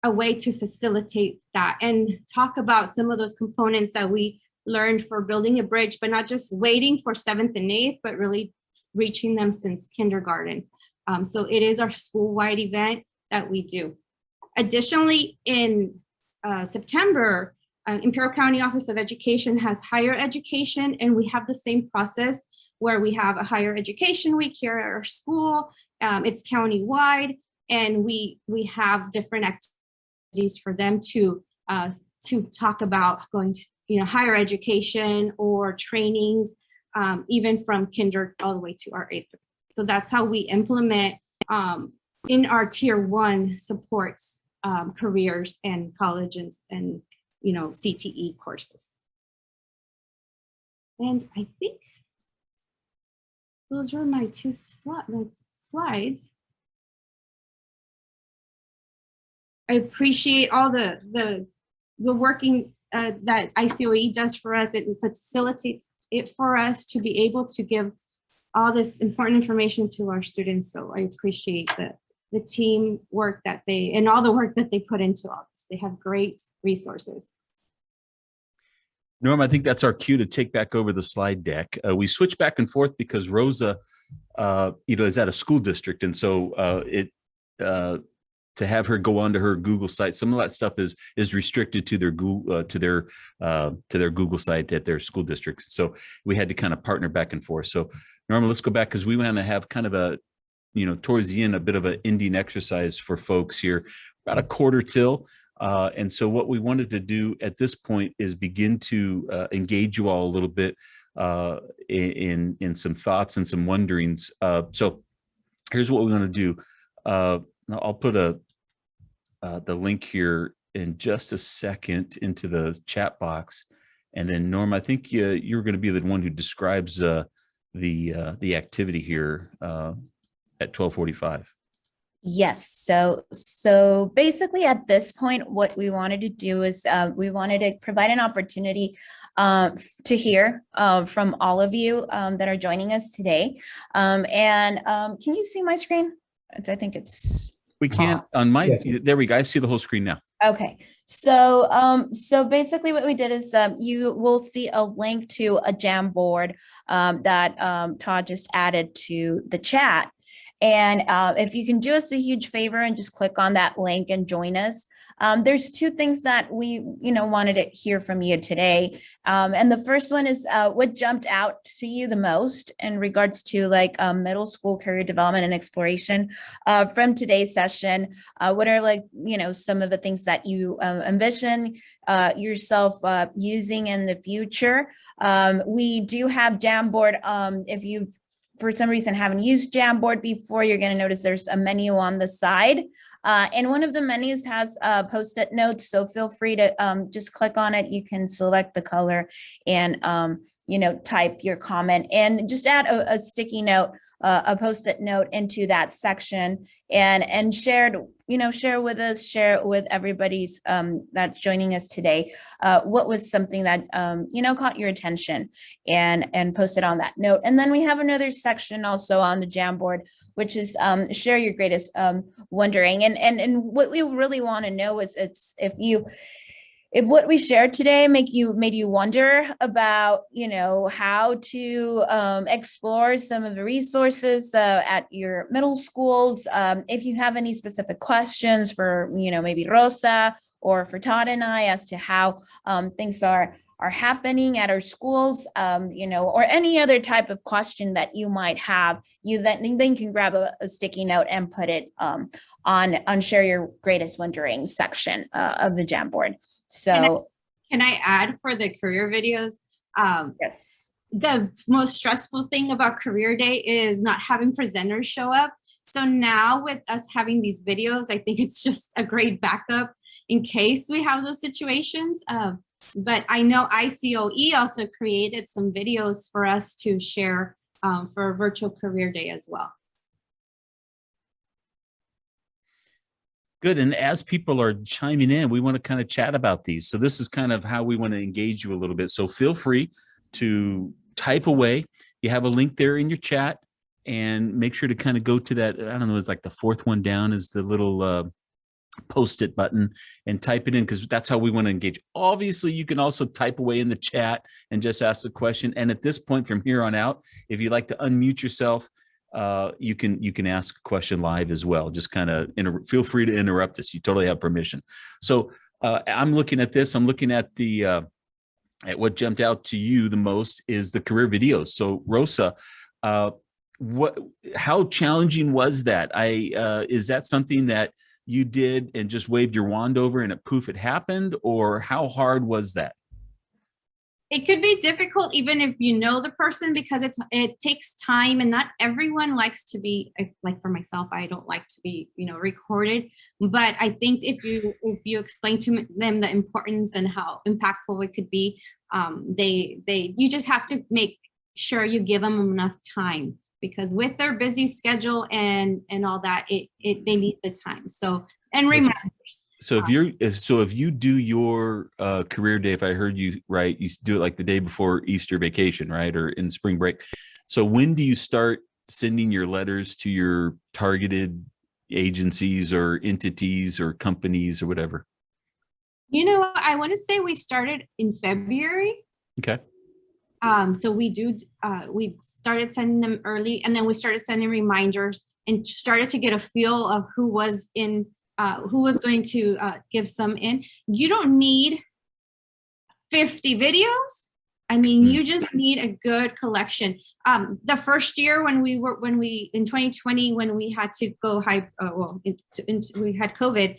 a way to facilitate that and talk about some of those components that we learned for building a bridge, but not just waiting for 7th and 8th, but really reaching them since kindergarten. So it is our school-wide event that we do. Additionally, in September, Imperial County Office of Education has higher education, and we have the same process where we have a higher education week here at our school. It's county-wide, and we have different activities for them to talk about going to higher education or trainings, even from kinder all the way to our 8th grade. So that's how we implement in our tier 1 supports careers and colleges and CTE courses. And I think those were my 2 slides. I appreciate all the working that ICOE does for us. It facilitates it for us to be able to give all this important information to our students. So I appreciate the team work and all the work that they put into all this. They have great resources. Norma, I think that's our cue to take back over the slide deck. We switch back and forth because Rosa, is at a school district, and so to have her go onto her Google site, some of that stuff is restricted to their Google to their Google site at their school districts. So we had to kind of partner back and forth. So Norma, let's go back because we want to have kind of a towards the end a bit of an ending exercise for folks here, about a quarter till. And so what we wanted to do at this point is begin to engage you all a little bit in some thoughts and some wonderings. So here's what we want to do. I'll put the link here in just a second into the chat box. And then Norma, I think you're going to be the one who describes the activity here at 12:45. Yes. So basically at this point, what we wanted to do is we wanted to provide an opportunity to hear from all of you that are joining us today. And can you see my screen? I think it's... We can't on my, yes. There we go. I see the whole screen now. Okay. So basically what we did is you will see a link to a Jamboard that Todd just added to the chat. And if you can do us a huge favor and just click on that link and join us. There's 2 things that we, wanted to hear from you today. And the first one is what jumped out to you the most in regards to middle school career development and exploration from today's session. What are some of the things that you envision yourself using in the future? We do have Jamboard. If you've for some reason haven't used Jamboard before, you're going to notice there's a menu on the side And one of the menus has post-it notes, so feel free to just click on it. You can select the color and type your comment and just add a sticky note, a post-it note into that section, and share with us, share it with everybody's that's joining us today. What was something that caught your attention, and post it on that note. And then we have another section also on the Jamboard, which is share your greatest wondering. And what we really want to know is if what we shared today made you wonder about, how to explore some of the resources at your middle schools. If you have any specific questions for, maybe Rosa or for Todd and I as to how things are happening at our schools, or any other type of question that you might have, you then can grab a sticky note and put it on share your greatest wondering section of the Jamboard. So can I add for the career videos? Yes. The most stressful thing about career day is not having presenters show up. So now with us having these videos, I think it's just a great backup in case we have those situations. But I know ICOE also created some videos for us to share for a virtual career day as well. Good. And as people are chiming in, we want to kind of chat about these. So this is kind of how we want to engage you a little bit. So feel free to type away. You have a link there in your chat, and make sure to kind of go to that. I don't know, it's like the fourth one down is the little post-it button, and type it in, because that's how we want to engage. Obviously, you can also type away in the chat and just ask a question. And at this point, from here on out, if you'd like to unmute yourself, you can ask a question live as well. Just kind of feel free to interrupt us. You totally have permission. So I'm looking at this. I'm looking at the at what jumped out to you the most is the career videos. So Rosa, how challenging was that? Is that something that you did and just waved your wand over and it happened, or how hard was that? It could be difficult even if you know the person, because it takes time, and not everyone likes to be, like for myself, I don't like to be, recorded. But I think if you explain to them the importance and how impactful it could be, you just have to make sure you give them enough time, because with their busy schedule and all that, they need the time. So, and reminders. So if you do your career day, if I heard you right, you do it like the day before Easter vacation, right? Or in spring break. So when do you start sending your letters to your targeted agencies or entities or companies or whatever? I want to say we started in February. Okay. So we started sending them early, and then we started sending reminders and started to get a feel of who was going to give some in. You don't need 50 videos. I mean, you just need a good collection. The first year when we in 2020, when we had to go we had COVID,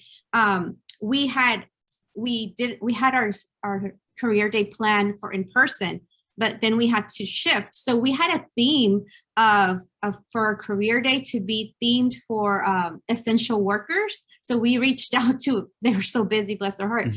we had our career day plan for in person, but then we had to shift. So we had a theme for our career day to be themed for essential workers. So we reached out to, they were so busy, bless their heart,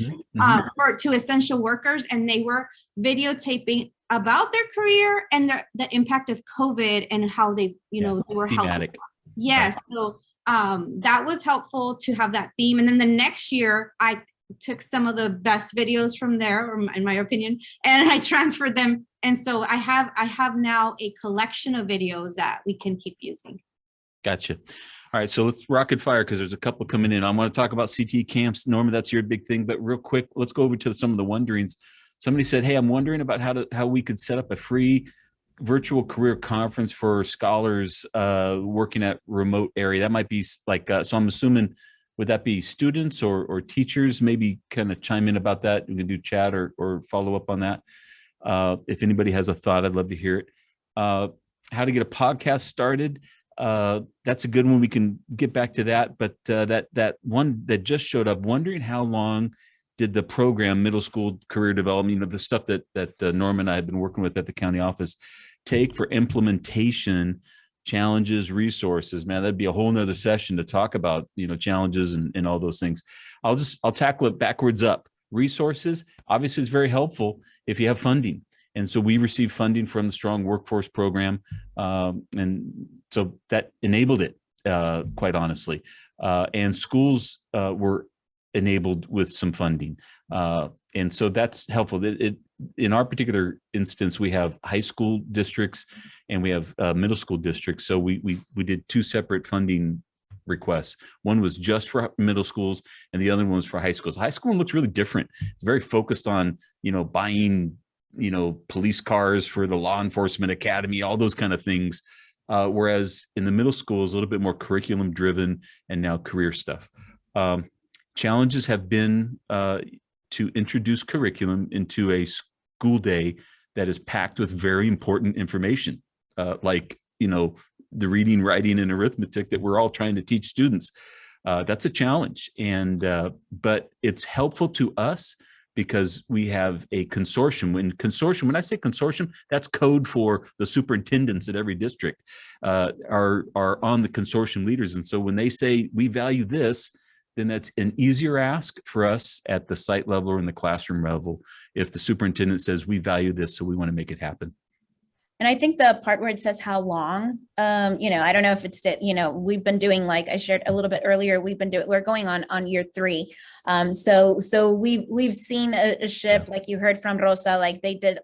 to essential workers, and they were videotaping about their career and the impact of COVID and how they, they were thematic. Yes. So that was helpful to have that theme. And then the next year, I took some of the best videos from there, in my opinion, and I transferred them. And so I have now a collection of videos that we can keep using. Gotcha. All right, so let's rocket fire, because there's a couple coming in. I want to talk about Cte Camps. Norma, that's your big thing, but real quick, let's go over to some of the wonderings. Somebody said, hey, I'm wondering about how we could set up a free virtual career conference for scholars working at remote area. That might be like, so I'm assuming, would that be students or teachers? Maybe kind of chime in about that. We can do chat or follow up on that. If anybody has a thought, I'd love to hear it. How to get a podcast started. That's a good one. We can get back to that. But that one that just showed up, wondering how long did the program, middle school career development, the stuff that Norma and I have been working with at the county office, take for implementation challenges, resources, man, that'd be a whole nother session to talk about, challenges and all those things. I'll tackle it backwards up. Resources, obviously, is very helpful if you have funding. And so we received funding from the Strong Workforce Program. And so that enabled it, quite honestly. And schools were enabled with some funding. And so that's helpful. In our particular instance, we have high school districts and we have middle school districts. So we did two separate funding requests. One was just for middle schools and the other one was for high schools. High school looks really different. It's very focused on, buying, police cars for the law enforcement academy, all those kind of things. Whereas in the middle school is a little bit more curriculum driven and now career stuff. Challenges have been to introduce curriculum into a school day that is packed with very important information, like, the reading, writing, and arithmetic that we're all trying to teach students. That's a challenge. But it's helpful to us because we have a consortium. When I say consortium, that's code for the superintendents at every district are on the consortium leaders. And so when they say we value this, then that's an easier ask for us at the site level or in the classroom level. If the superintendent says we value this, so we want to make it happen. And I think the part where it says how long, I don't know if it's, we've been doing, like I shared a little bit earlier, we're going on year 3. So we've seen a shift, like you heard from Rosa, like they did,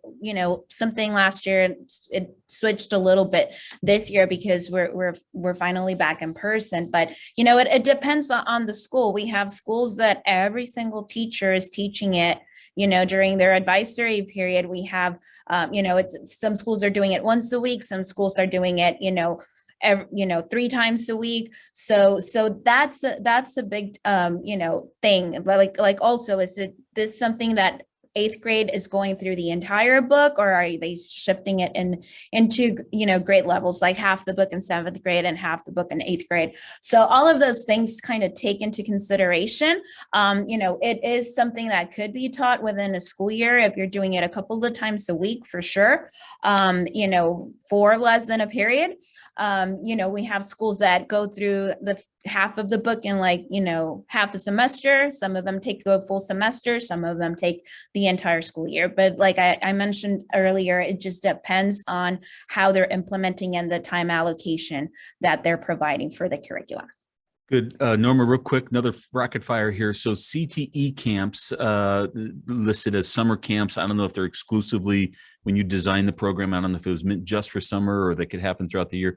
something last year and it switched a little bit this year because we're finally back in person. But, it depends on the school. We have schools that every single teacher is teaching it during their advisory period. We have, some schools are doing it once a week. Some schools are doing it, 3 times a week. So that's a big, thing. Like also, is this something that 8th grade is going through the entire book, or are they shifting it into grade levels, like half the book in 7th grade and half the book in 8th grade? So all of those things kind of take into consideration. It is something that could be taught within a school year if you're doing it a couple of times a week, for sure. 4 less than a period. We have schools that go through the half of the book in half a semester. Some of them take a full semester. Some of them take the entire school year. But like I mentioned earlier, it just depends on how they're implementing and the time allocation that they're providing for the curriculum. Good. Norma, real quick, another rocket fire here. So CTE camps listed as summer camps. I don't know if they're exclusively when you design the program. I don't know if it was meant just for summer or they could happen throughout the year.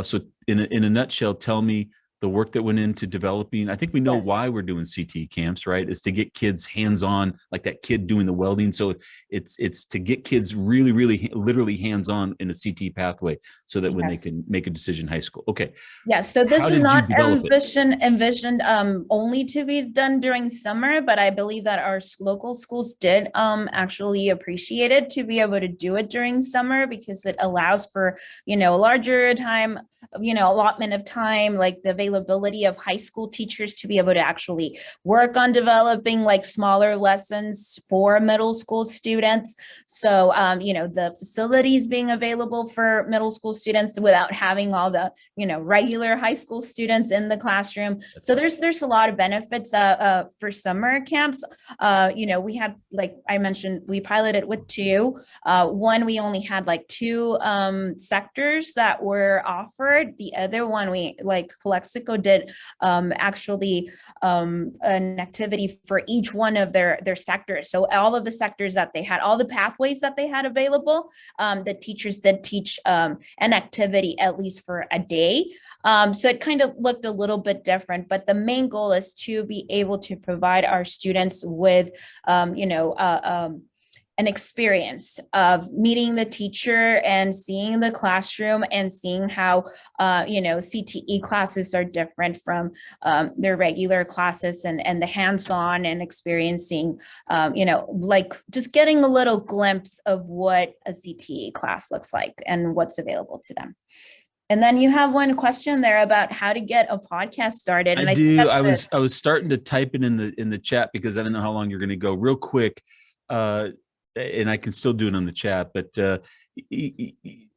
So in a nutshell, tell me the work that went into developing. I think we know why we're doing CTE camps, right? It's to get kids hands-on, like that kid doing the welding. So it's to get kids really, really, literally hands-on in a CTE pathway so that when they can make a decision in high school. Okay. Yeah. So this was not envisioned only to be done during summer, but I believe that our local schools did actually appreciate it to be able to do it during summer because it allows for, larger time, allotment of time, like the availability of high school teachers to be able to actually work on developing like smaller lessons for middle school students. So, the facilities being available for middle school students without having all the, regular high school students in the classroom. So there's a lot of benefits for summer camps. We had, like I mentioned, we piloted with 2. One, we only had like 2 sectors that were offered. The other one, we Calexico did actually an activity for each one of their sectors. So all of the sectors that they had, all the pathways that they had available, the teachers did teach an activity at least for a day. So it kind of looked a little bit different, but the main goal is to be able to provide our students with, an experience of meeting the teacher and seeing the classroom and seeing how, CTE classes are different from their regular classes and the hands-on and experiencing, just getting a little glimpse of what a CTE class looks like and what's available to them. And then you have one question there about how to get a podcast started. And I was starting to type it in the chat because I didn't know how long you're going to go. Real quick. and I can still do it on the chat, but the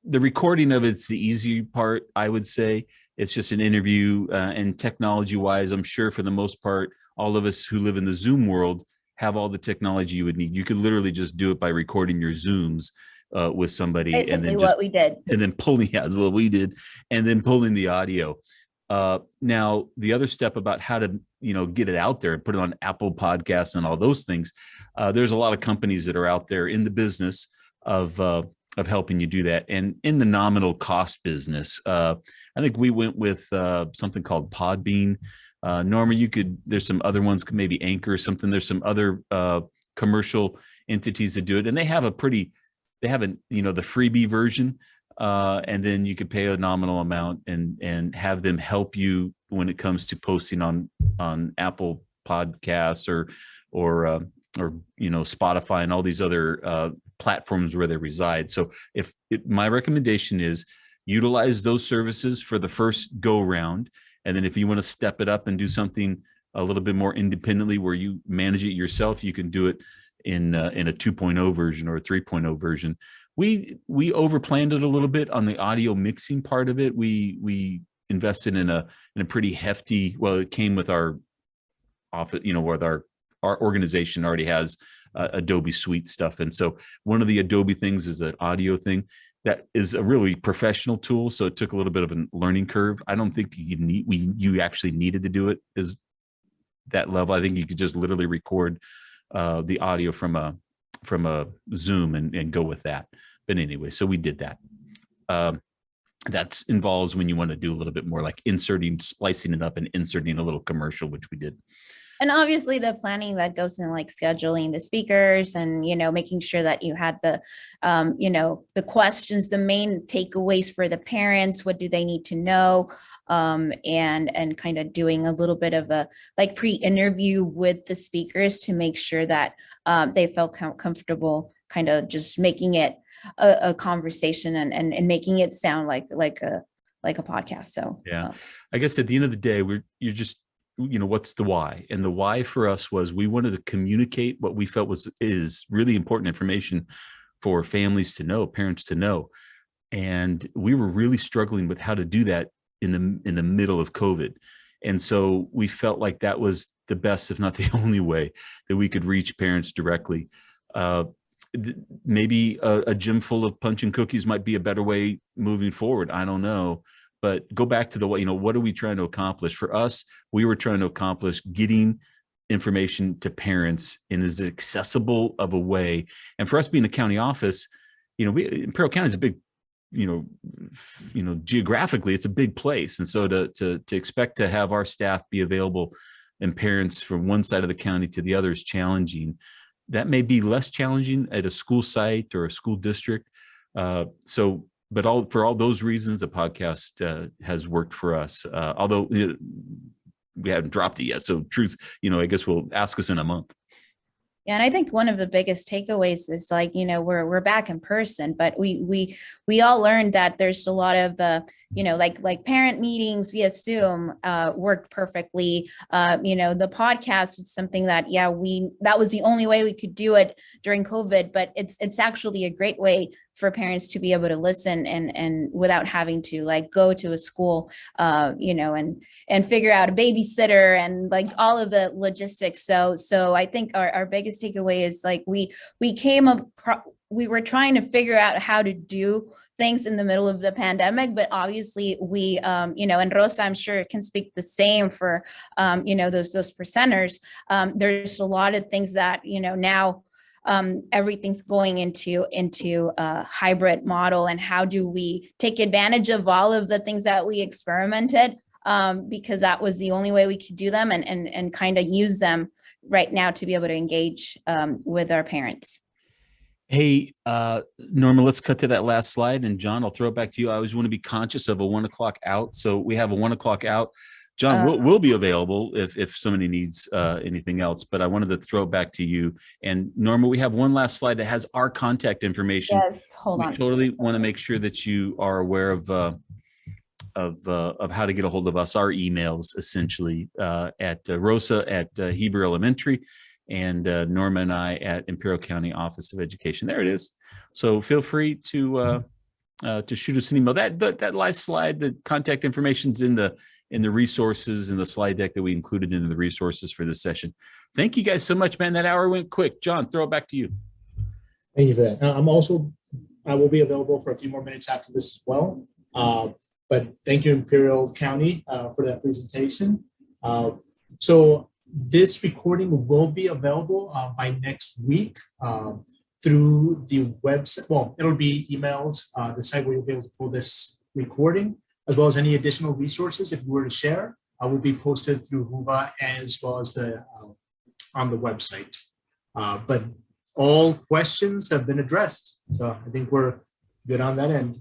recording of it's the easy part, I would say. It's just an interview, and technology wise, I'm sure for the most part, all of us who live in the Zoom world have all the technology you would need. You could literally just do it by recording your Zooms with somebody. Basically and then what we did. And then pulling, yeah, what we did, and then pulling the audio. Now, the other step about how to, get it out there and put it on Apple Podcasts and all those things, there's a lot of companies that are out there in the business of helping you do that. And in the nominal cost business, I think we went with something called Podbean. Norma, there's some other ones, maybe Anchor or something. There's some other commercial entities that do it, and they have the freebie version. And then you could pay a nominal amount and have them help you when it comes to posting on Apple Podcasts or Spotify and all these other platforms where they reside. So my recommendation is utilize those services for the first go round. And then if you want to step it up and do something a little bit more independently where you manage it yourself, you can do it in a 2.0 version or a 3.0 version. We overplanned it a little bit on the audio mixing part of it. We invested in a pretty hefty, well, it came with our office, with our organization already has Adobe Suite stuff. And so one of the Adobe things is the audio thing that is a really professional tool. So it took a little bit of a learning curve. I don't think you actually needed to do it as that level. I think you could just literally record the audio from a Zoom and go with that. But anyway, so we did that. That involves when you want to do a little bit more like splicing it up and inserting a little commercial, which we did. And obviously the planning that goes in, like scheduling the speakers and, making sure that you had the, the questions, the main takeaways for the parents, what do they need to know? And kind of doing a little bit of a pre-interview with the speakers to make sure that they felt comfortable kind of just making it a conversation and making it sound like a podcast. So yeah, I guess at the end of the day, you're just, what's the why? And the why for us was we wanted to communicate what we felt is really important information for families to know, parents to know. And we were really struggling with how to do that in the middle of COVID. And so we felt like that was the best, if not the only way that we could reach parents directly. Maybe a gym full of punch and cookies might be a better way moving forward. I don't know, but go back to what are we trying to accomplish? For us, we were trying to accomplish getting information to parents in as accessible of a way. And for us being a county office, Imperial County is a big, geographically, it's a big place. And so to expect to have our staff be available and parents from one side of the county to the other is challenging. That may be less challenging at a school site or a school district. But for all those reasons, the podcast has worked for us. Although we haven't dropped it yet. So I guess we'll ask us in a month. Yeah, and I think one of the biggest takeaways is we're back in person, but we all learned that there's a lot of like parent meetings via Zoom worked perfectly. The podcast is something that that was the only way we could do it during COVID, but it's actually a great way for parents to be able to listen and without having to go to a school, and figure out a babysitter and all of the logistics. So I think our biggest takeaway is we were trying to figure out how to do things in the middle of the pandemic, but obviously we, and Rosa, I'm sure can speak the same for, those presenters. There's a lot of things that, now everything's going into a hybrid model, and how do we take advantage of all of the things that we experimented, because that was the only way we could do them and kind of use them right now to be able to engage with our parents. Hey, Norma, let's cut to that last slide. And John, I'll throw it back to you. I always want to be conscious of a 1 o'clock out. So we have a 1 o'clock out. John will be available if somebody needs anything else, but I wanted to throw it back to you. And Norma, we have one last slide that has our contact information. Yes, hold on. We totally want to make sure that you are aware of how to get a hold of us, our emails essentially at Rosa at Heber Elementary, and Norma and I at Imperial County Office of Education. There it is. So feel free to shoot us an email. That last slide, the contact information's in the resources in the slide deck that we included in the resources for this session. Thank you guys so much, man. That hour went quick. John, throw it back to you. Thank you for that. I will be available for a few more minutes after this as well. But thank you, Imperial County, for that presentation. So this recording will be available by next week through the website. Well, it'll be emailed, the site where you'll be able to pull this recording, as well as any additional resources if you were to share, will be posted through Huba as well as on the website. But all questions have been addressed. So I think we're good on that end.